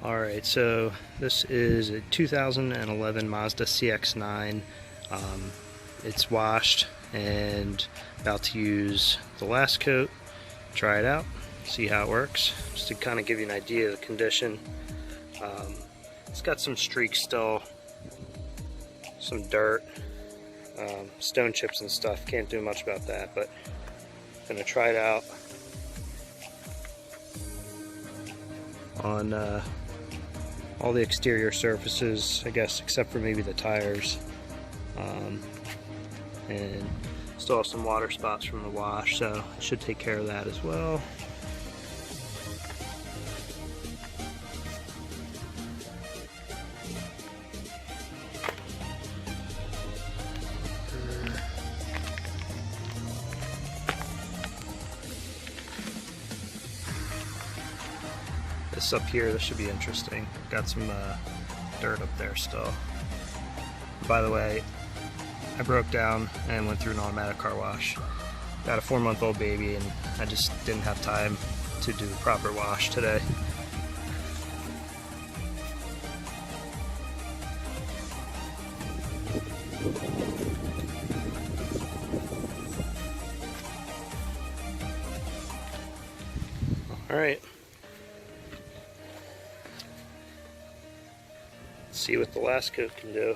Alright, so this is a 2011 Mazda CX-9. It's washed and about to use the last coat. Try it out, see how it works, just to kind of give you an idea of the condition. It's got some streaks still, some dirt, stone chips and stuff. Can't do much about that, but I'm gonna try it out on all the exterior surfaces, I guess, except for maybe the tires, and still have some water spots from the wash, so it should take care of that as well. This up here, this should be interesting. Got some dirt up there still. By the way, I broke down and went through an automatic car wash. Got a 4-month-old baby and I just didn't have time to do a proper wash today. Alright. See what the last coat can do.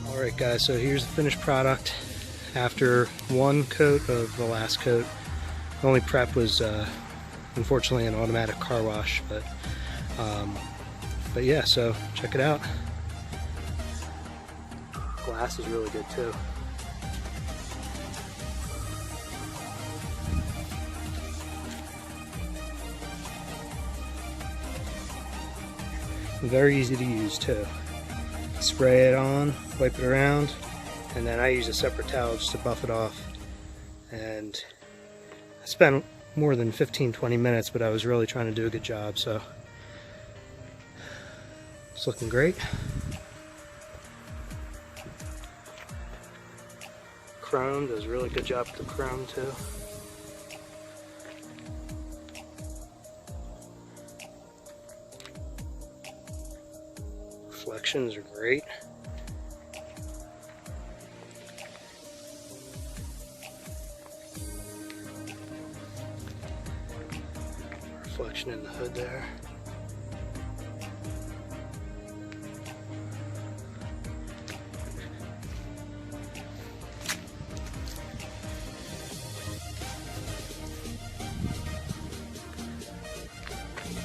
Alright guys, so here's the finished product after one coat of the last coat. The only prep was unfortunately an automatic car wash, but yeah, so check it out. Glass is really good too. Very easy to use too. Spray it on, wipe it around, and then I use a separate towel just to buff it off. And I spent more than 15-20 minutes, but I was really trying to do a good job, so it's looking great. Chrome does a really good job with the chrome too. Reflections are great. Reflection in the hood there.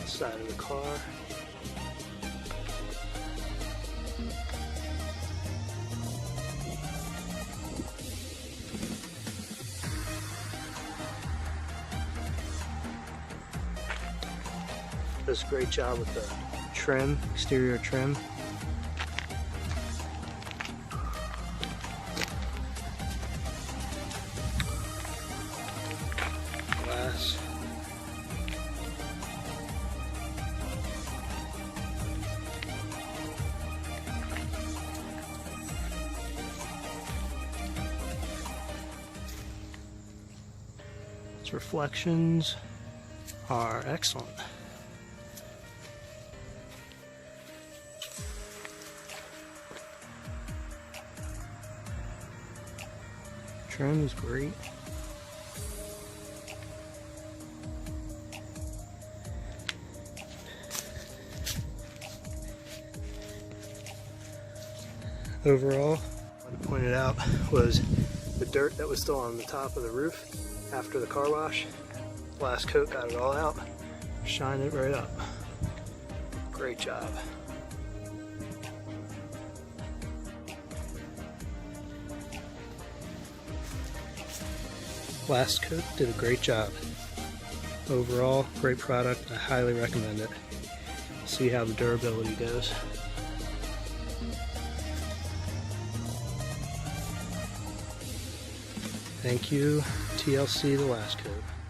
Side of the car. Does a great job with the trim, exterior trim. Glass. Its reflections are excellent. Trim is great. Overall, what I pointed out was the dirt that was still on the top of the roof after the car wash. Last coat got it all out. Shine it right up. Great job. Last coat did a great job. Overall, great product. I highly recommend it. See how the durability goes. Thank you, TLC, the last coat.